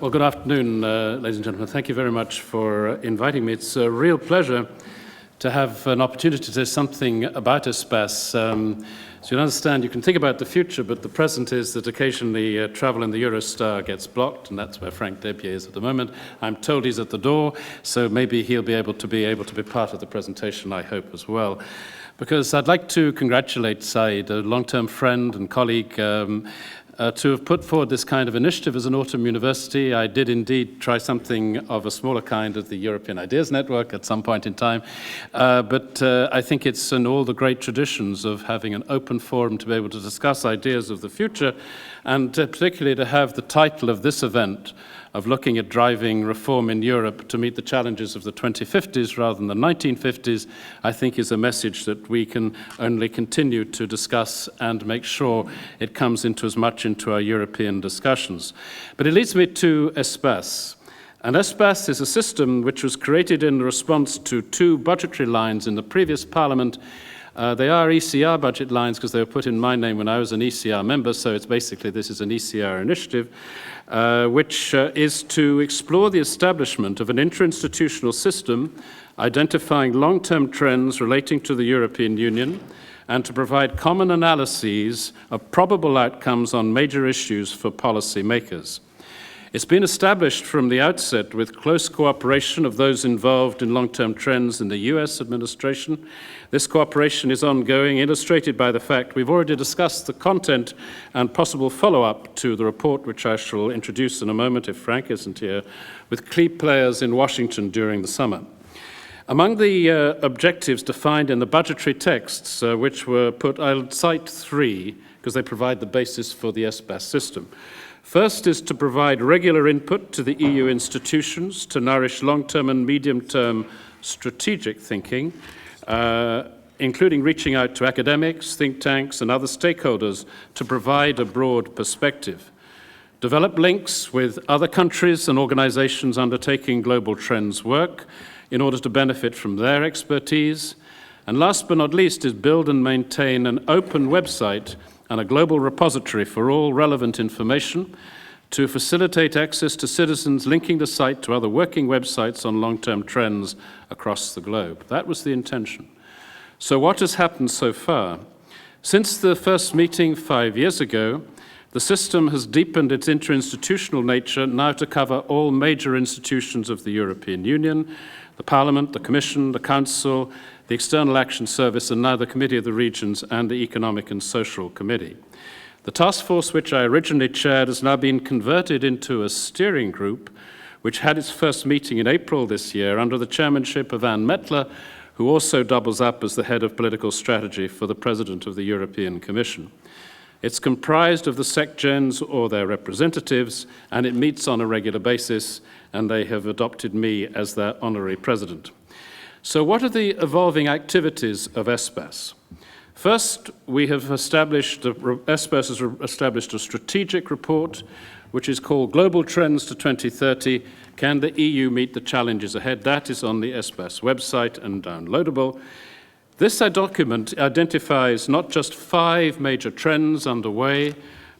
Well, good afternoon, ladies and gentlemen. Thank you very much for inviting me. It's a real pleasure to have an opportunity to say something about ESPAS. So you understand, you can think about the future, but the present is that occasionally travel in the Eurostar gets blocked, and that's where Frank Debier is at the moment. I'm told he's at the door, so maybe he'll be able to be part of the presentation, I hope, as well. Because I'd like to congratulate Said, a long-term friend and colleague, to have put forward this kind of initiative as an Autumn University. I did indeed try something of a smaller kind at the European Ideas Network at some point in time, but I think it's in all the great traditions of having an open forum to be able to discuss ideas of the future, and particularly to have the title of this event of looking at driving reform in Europe to meet the challenges of the 2050s rather than the 1950s, I think is a message that we can only continue to discuss and make sure it comes into our European discussions. But it leads me to ESPAS. And ESPAS is a system which was created in response to two budgetary lines in the previous parliament. They are ECR budget lines because they were put in my name when I was an ECR member, so it's basically this is an ECR initiative, which is to explore the establishment of an interinstitutional system identifying long-term trends relating to the European Union and to provide common analyses of probable outcomes on major issues for policymakers. It's been established from the outset with close cooperation of those involved in long-term trends in the US administration. This cooperation is ongoing, illustrated by the fact we've already discussed the content and possible follow-up to the report, which I shall introduce in a moment if Frank isn't here, with key players in Washington during the summer. Among the objectives defined in the budgetary texts, which were put, I'll cite three, because they provide the basis for the ESPAS system. First is to provide regular input to the EU institutions to nourish long-term and medium-term strategic thinking, including reaching out to academics, think tanks, and other stakeholders to provide a broad perspective. Develop links with other countries and organizations undertaking global trends work in order to benefit from their expertise. And last but not least is build and maintain an open website and a global repository for all relevant information to facilitate access to citizens, linking the site to other working websites on long-term trends across the globe. That was the intention. So what has happened so far? Since the first meeting 5 years ago, the system has deepened its interinstitutional nature now to cover all major institutions of the European Union, the Parliament, the Commission, the Council, the External Action Service, and now the Committee of the Regions and the Economic and Social Committee. The task force which I originally chaired has now been converted into a steering group which had its first meeting in April this year under the chairmanship of Anne Mettler, who also doubles up as the head of political strategy for the President of the European Commission. It's comprised of the SecGens or their representatives, and it meets on a regular basis, and they have adopted me as their honorary president. So what are the evolving activities of ESPAS? First, ESPAS has established a strategic report, which is called Global Trends to 2030. Can the EU meet the challenges ahead? That is on the ESPAS website and downloadable. This document identifies not just 5 major trends underway,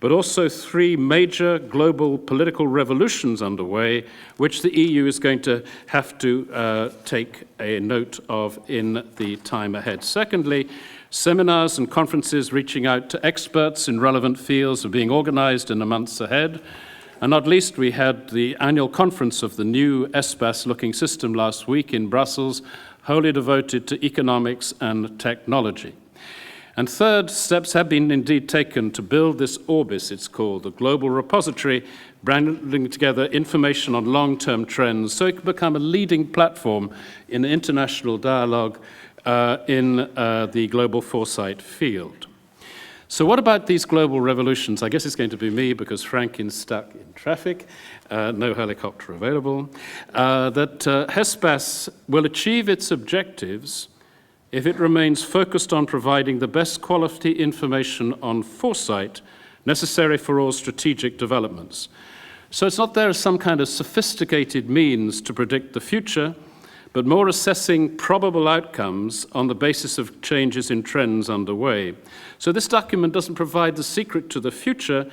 but also 3 major global political revolutions underway, which the EU is going to have to take a note of in the time ahead. Secondly, seminars and conferences reaching out to experts in relevant fields are being organized in the months ahead. And not least, we had the annual conference of the new ESPAS looking system last week in Brussels, wholly devoted to economics and technology. And third, steps have been indeed taken to build this Orbis, it's called, the global repository, bringing together information on long-term trends so it can become a leading platform in the international dialogue in the global foresight field. So what about these global revolutions? I guess it's going to be me because Frank is stuck in traffic, no helicopter available. That ESPAS will achieve its objectives if it remains focused on providing the best quality information on foresight necessary for all strategic developments. So it's not there as some kind of sophisticated means to predict the future, but more assessing probable outcomes on the basis of changes in trends underway. So this document doesn't provide the secret to the future,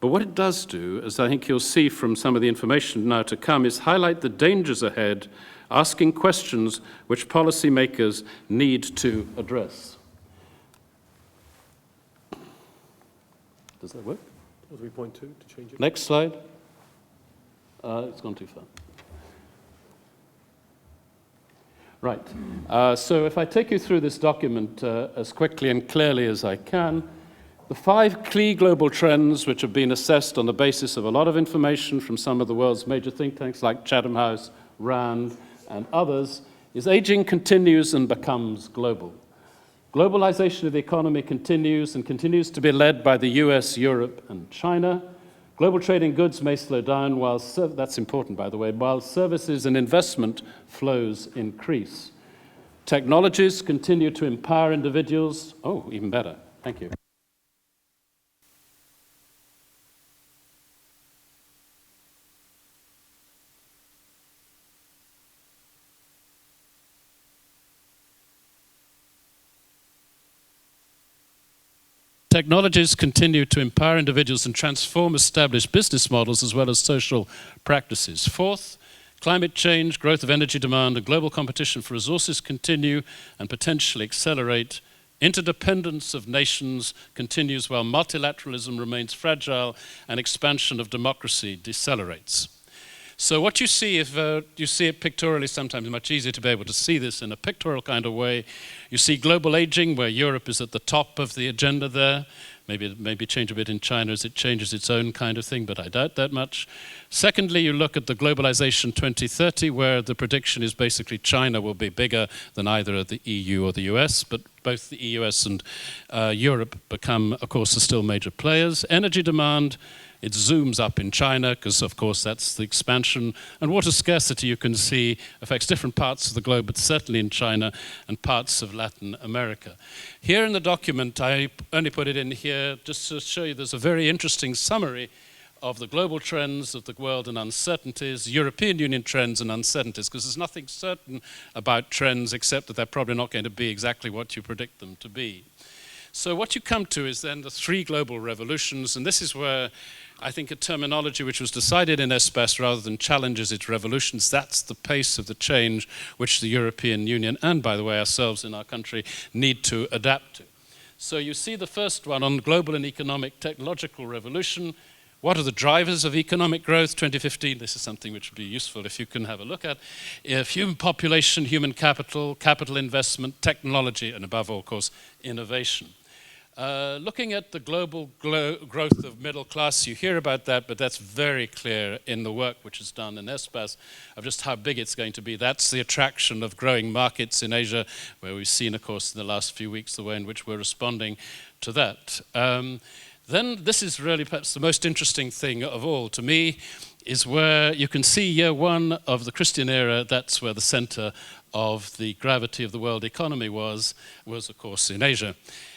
But what it does do, as I think you'll see from some of the information now to come, is highlight the dangers ahead, asking questions which policymakers need to address. Does that work? 3.2 to change it. Next slide. It's gone too far. Right. So if I take you through this document as quickly and clearly as I can, the 5 Cle Global Trends, which have been assessed on the basis of a lot of information from some of the world's major think tanks like Chatham House, RAND, and others, is aging continues and becomes global. Globalization of the economy continues and continues to be led by the US, Europe, and China. Global trade in goods may slow down, while that's important, by the way, while services and investment flows increase. Technologies continue to empower individuals. Oh, even better. Thank you. Technologies continue to empower individuals and transform established business models as well as social practices. Fourth, climate change, growth of energy demand, and global competition for resources continue and potentially accelerate. Interdependence of nations continues while multilateralism remains fragile and expansion of democracy decelerates. So what you see, if you see it pictorially, sometimes it's much easier to be able to see this in a pictorial kind of way. You see global aging, where Europe is at the top of the agenda there. Maybe change a bit in China as it changes its own kind of thing, but I doubt that much. Secondly, you look at the globalization 2030, where the prediction is basically China will be bigger than either the EU or the US, but both the US and Europe become, of course, are still major players. Energy demand, it zooms up in China because, of course, that's the expansion. And water scarcity, you can see, affects different parts of the globe, but certainly in China and parts of Latin America. Here in the document, I only put it in here just to show you there's a very interesting summary of the global trends of the world and uncertainties, European Union trends and uncertainties, because there's nothing certain about trends except that they're probably not going to be exactly what you predict them to be. So what you come to is then the 3 global revolutions, and this is where I think a terminology which was decided in ESPAS rather than challenges its revolutions, that's the pace of the change which the European Union and, by the way, ourselves in our country need to adapt to. So you see the first one on global and economic technological revolution. What are the drivers of economic growth? 2015, this is something which would be useful if you can have a look at. Human population, human capital, capital investment, technology, and above all, of course, innovation. Looking at the global growth of middle class, you hear about that, but that's very clear in the work which is done in ESPAS of just how big it's going to be. That's the attraction of growing markets in Asia, where we've seen, of course, in the last few weeks, the way in which we're responding to that. Then this is really perhaps the most interesting thing of all to me, is where you can see year 1 of the Christian era. That's where the center of the gravity of the world economy was of course, in Asia.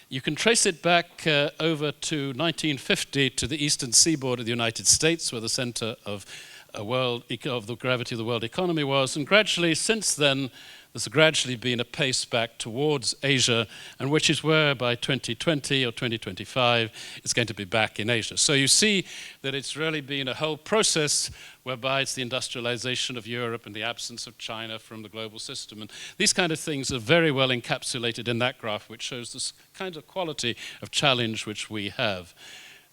You can trace it back over to 1950 to the eastern seaboard of the United States, where the center of the gravity of the world economy was. And gradually, since then, there's gradually been a pace back towards Asia, and which is where by 2020 or 2025, it's going to be back in Asia. So you see that it's really been a whole process whereby it's the industrialization of Europe and the absence of China from the global system. And these kind of things are very well encapsulated in that graph, which shows this kind of quality of challenge which we have.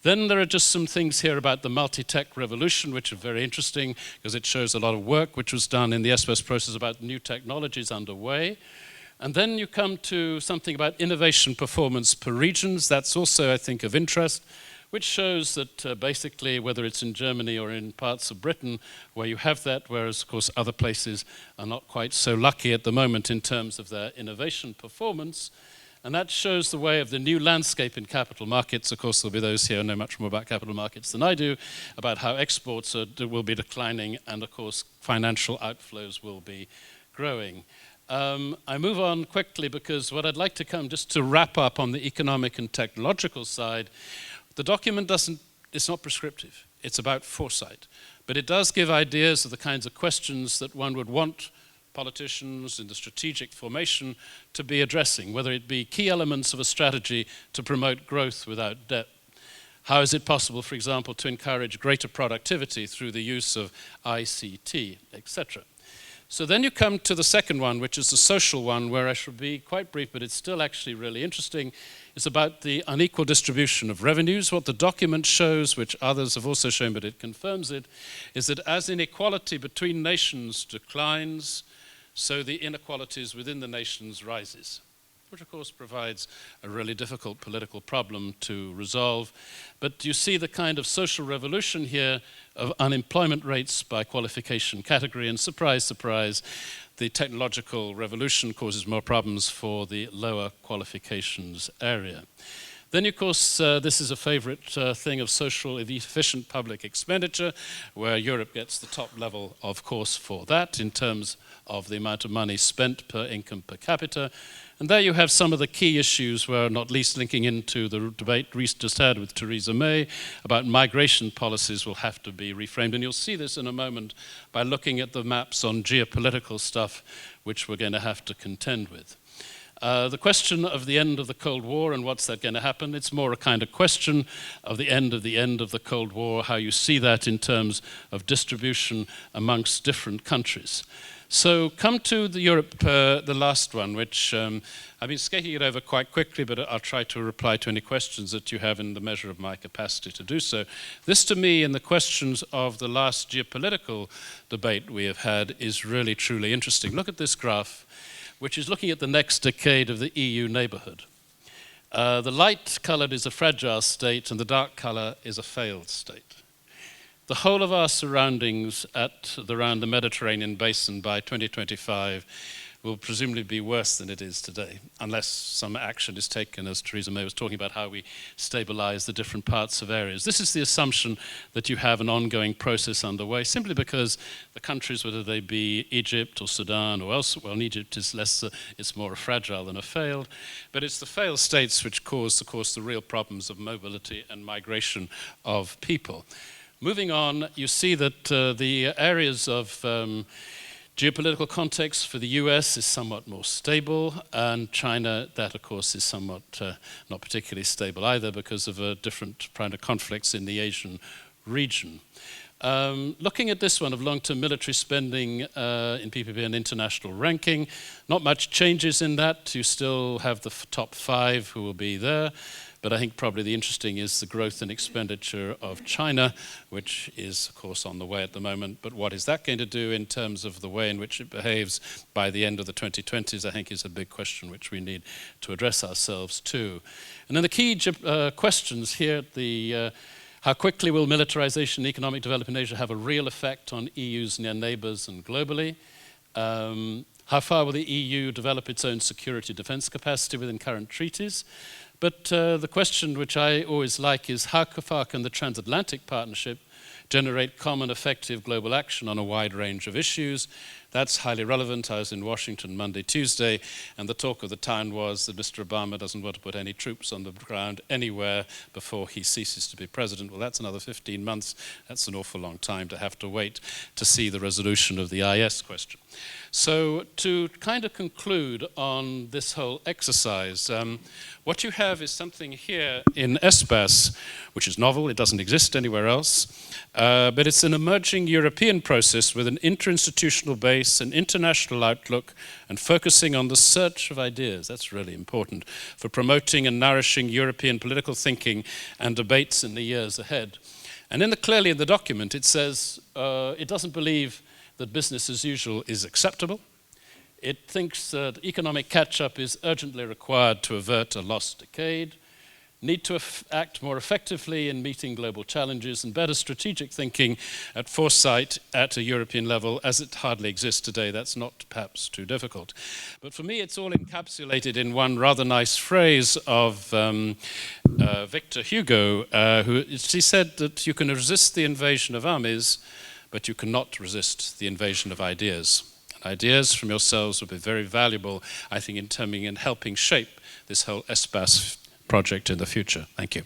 Then there are just some things here about the multi-tech revolution, which are very interesting because it shows a lot of work which was done in the ESPAS process about new technologies underway. And then you come to something about innovation performance per regions. That's also, I think, of interest, which shows that basically, whether it's in Germany or in parts of Britain, where you have that, whereas, of course, other places are not quite so lucky at the moment in terms of their innovation performance. And that shows the way of the new landscape in capital markets. Of course, there'll be those here who know much more about capital markets than I do, about how exports will be declining, and of course, financial outflows will be growing. I move on quickly because what I'd like to come just to wrap up on the economic and technological side, the document it's not prescriptive. It's about foresight. But it does give ideas of the kinds of questions that one would want politicians in the strategic formation to be addressing, whether it be key elements of a strategy to promote growth without debt. How is it possible, for example, to encourage greater productivity through the use of ICT, etc.? So then you come to the second one, which is the social one, where I shall be quite brief, but it's still actually really interesting. It's about the unequal distribution of revenues. What the document shows, which others have also shown, but it confirms it, is that as inequality between nations declines, so the inequalities within the nations rises, which of course provides a really difficult political problem to resolve. But you see the kind of social revolution here of unemployment rates by qualification category, and surprise, surprise, the technological revolution causes more problems for the lower qualifications area. Then, of course, this is a favorite thing of social efficient public expenditure, where Europe gets the top level, of course, for that in terms of the amount of money spent per income per capita. And there you have some of the key issues, where not least linking into the debate Reece just had with Theresa May about migration policies will have to be reframed. And you'll see this in a moment by looking at the maps on geopolitical stuff, which we're going to have to contend with. The question of the end of the Cold War and what's that going to happen, it's more a kind of question of the end of the Cold War, how you see that in terms of distribution amongst different countries. So come to the Europe, the last one, which I've been skating it over quite quickly, but I'll try to reply to any questions that you have in the measure of my capacity to do so. This, to me, in the questions of the last geopolitical debate we have had, is really, truly interesting. Look at this graph, which is looking at the next decade of the EU neighborhood. The light-colored is a fragile state, and the dark color is a failed state. The whole of our surroundings around the Mediterranean basin by 2025 will presumably be worse than it is today, unless some action is taken, as Theresa May was talking about, how we stabilize the different parts of areas. This is the assumption that you have an ongoing process underway, simply because the countries, whether they be Egypt or Sudan or else, well, in Egypt is less, it's more fragile than a failed, but it's the failed states which cause, of course, the real problems of mobility and migration of people. Moving on, you see that the areas of geopolitical context for the US is somewhat more stable, and China, that of course is somewhat not particularly stable either because of different kind of conflicts in the Asian region. Looking at this one of long-term military spending in PPP and international ranking, not much changes in that. You still have the top 5 who will be there. But I think probably the interesting is the growth in expenditure of China, which is, of course, on the way at the moment. But what is that going to do in terms of the way in which it behaves by the end of the 2020s, I think is a big question which we need to address ourselves to. And then the key questions here, how quickly will militarization and economic development in Asia have a real effect on EU's near neighbors and globally? How far will the EU develop its own security defense capacity within current treaties? But the question which I always like is how far can the transatlantic partnership generate common effective global action on a wide range of issues? That's highly relevant. I was in Washington Monday, Tuesday, and the talk of the town was that Mr. Obama doesn't want to put any troops on the ground anywhere before he ceases to be president. Well, that's another 15 months. That's an awful long time to have to wait to see the resolution of the IS question. So to kind of conclude on this whole exercise, what you have is something here in ESPAS, which is novel. It doesn't exist anywhere else. But it's an emerging European process with an interinstitutional base, an international outlook, and focusing on the search of ideas. That's really important for promoting and nourishing European political thinking and debates in the years ahead. And clearly in the document, it says it doesn't believe that business as usual is acceptable. It thinks that economic catch-up is urgently required to avert a lost decade, need to act more effectively in meeting global challenges, and better strategic thinking at foresight at a European level, as it hardly exists today. That's not perhaps too difficult. But for me, it's all encapsulated in one rather nice phrase of Victor Hugo, he said that you can resist the invasion of armies, but you cannot resist the invasion of ideas. And ideas from yourselves will be very valuable, I think, in helping shape this whole ESPAS project in the future. Thank you.